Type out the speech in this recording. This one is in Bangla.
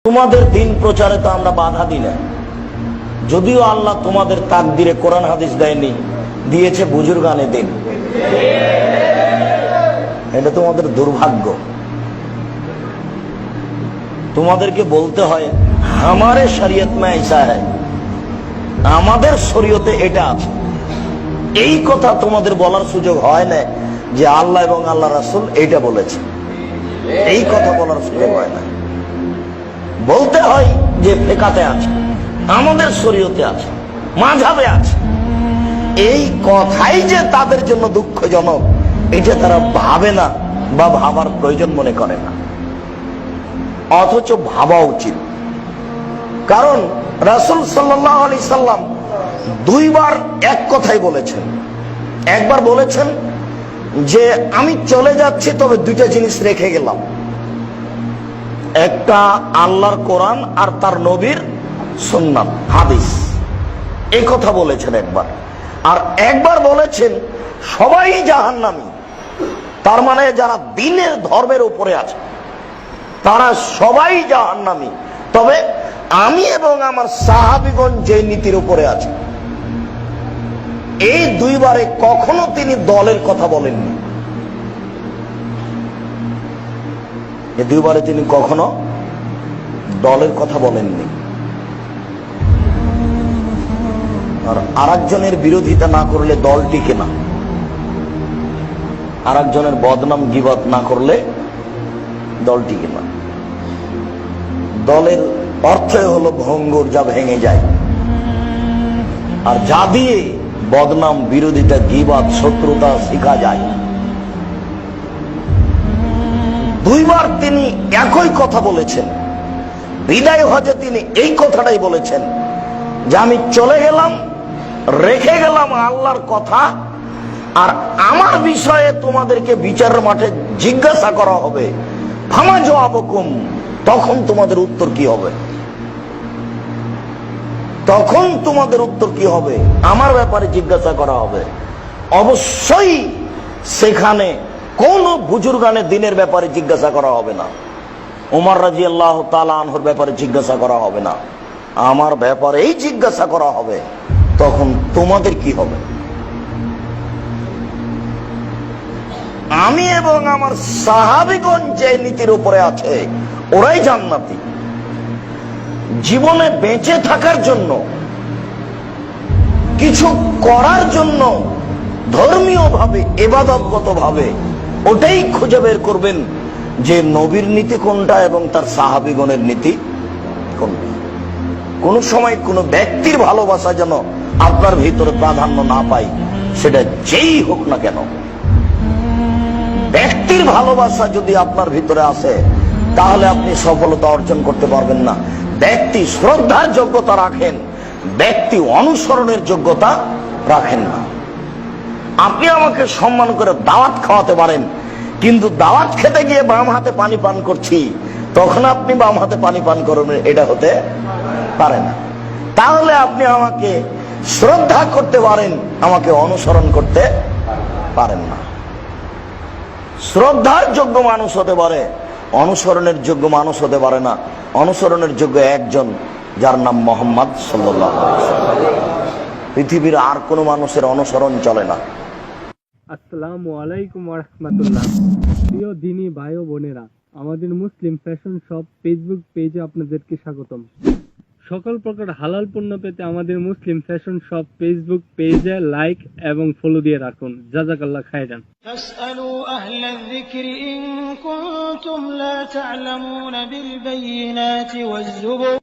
তোমাদের দিন প্রচারে তো আমরা বাধা দিই না, যদিও আল্লাহ তোমাদের তাকদিরে কোরআন হাদিস দেয়নি, দিয়েছে বুজুর্গানে দিন। এটা তোমাদের দুর্ভাগ্য। তোমাদেরকে বলতে হয় আমারে শরীয়ত মে ऐसा है, আমাদের শরীয়তে এটা আছে। এই কথা তোমাদের বলার সুযোগ হয় না যে আল্লাহ এবং আল্লাহ রাসূল এইটা বলেছে, এই কথা বলার সুযোগ হয় না। বলতে হয় যে ফিকাতে আছে, আমাদের শরীয়তে আছে, মাযহাবে আছে। এই কথাই যে তাদের জন্য দুঃখজনক, এটা তারা ভাবে না বা ভাবার প্রয়োজন মনে করে না, অথচ ভাবা উচিত। কারণ রাসূল সাল্লাল্লাহু আলাইহি সাল্লাম দুইবার এক কথাই বলেছেন। একবার বলেছেন যে আমি চলে যাচ্ছি, তবে দুইটা জিনিস রেখে গেলাম, একটা আল্লাহর কোরআন আর তার নবীর সুন্নাত হাদিস। এই কথা বলেছেন একবার। আর একবার বলেছেন সবাই জাহান্নামী, তার মানে যারা দ্বীনের ধর্মের উপরে আছে তারা সবাই জাহান্নামী, তবে আমি এবং আমার সাহাবীগণ যে নীতির উপরে আছে। এই দুইবারে কখনো তিনি দলের কথা বলেননি, এই দুইবারে তিনি কখনো দলের কথা বলেননি। আর আরেকজনের বিরোধিতা না করলে দল টিকে না, আরেকজনের বদনাম গীবত না করলে দল টিকে না। দলের অর্থ হলো ভঙ্গুর, যা ভেঙে যায়। আর যা দিয়ে বদনাম, বিরোধিতা, গীবত, শত্রুতা শেখা যায়। দুইবার তিনি একই কথা বলেছেন। বিদায় হজে তিনি এই কথাটাই বলেছেন যে আমি চলে গেলাম, রেখে গেলাম আল্লাহর কথা, আর আমার বিষয়ে তোমাদেরকে বিচারের মাঠে জিজ্ঞাসা করা হবে, ফামা জওয়াবুকুম, তখন তোমাদের উত্তর কি হবে? তখন তোমাদের উত্তর কি হবে? আমার ব্যাপারে জিজ্ঞাসা করা হবে। অবশ্যই সেখানে কোন বুজুর্গানে দিনের ব্যাপারে জিজ্ঞাসা করা হবে না, ওমর রাদিয়াল্লাহু তাআলা আনহুর ব্যাপারে জিজ্ঞাসা করা হবে না, আমার ব্যাপারেই জিজ্ঞাসা করা হবে। তখন তোমাদের কি হবে? আমি এবং আমার সাহাবীগণ যে নীতির উপরে আছে ওরাই জান্নাতি। জীবনে বেঁচে থাকার জন্য, কিছু করার জন্য ধর্মীয় ভাবে, ইবাদতগত ভাবে ওটাই খুঁজে বের করবেন যে নবীর নীতি কোনটা এবং তার সাহাবীগণের নীতি কোনটা। কোন সময় কোন ব্যক্তির ভালোবাসা যেন আপনার ভিতরে প্রাধান্য না পায়, সেটা যেই হোক না কেন। ব্যক্তির ভালোবাসা যদি আপনার ভিতরে আসে তাহলে আপনি সফলতা অর্জন করতে পারবেন না। ব্যক্তি শ্রদ্ধার যোগ্যতা রাখেন, ব্যক্তি অনুসরণের যোগ্যতা রাখেন না। আপনি আমাকে সম্মান করে দাওয়াত খাওয়াতে পারেন, কিন্তু দাওয়াত খেতে গিয়ে বাম হাতে পানি পান করছি, তখন আপনি বাম হাতে পানি পান করবেন, এটা হতে পারে না। তাহলে আপনি আমাকে শ্রদ্ধা করতে পারেন, আমাকে অনুসরণ করতে পারেন না। শ্রদ্ধার যোগ্য মানুষ হতে পারে, অনুসরণের যোগ্য মানুষ হতে পারে না। অনুসরণের যোগ্য একজন, যার নাম মুহাম্মদ সাল্লাল্লাহু আলাইহি ওয়াসাল্লাম। পৃথিবীর আর কোনো মানুষের অনুসরণ চলে না। আসসালামু আলাইকুম ওয়া রাহমাতুল্লাহ। প্রিয় দিনী ভাই ও বোনেরা, আমাদের মুসলিম ফ্যাশন শপ ফেসবুক পেজে আপনাদেরকে স্বাগতম। সকল প্রকার হালাল পণ্য পেতে আমাদের মুসলিম ফ্যাশন শপ ফেসবুক পেজে লাইক এবং ফলো দিয়ে রাখুন। জাযাকাল্লাহ খাইরান। ফাসআলু আহলাল যিকরি ইন কুনতুম লা তা'লামুনা বিল বায়িনাতি ওয়াজ-যুবুর।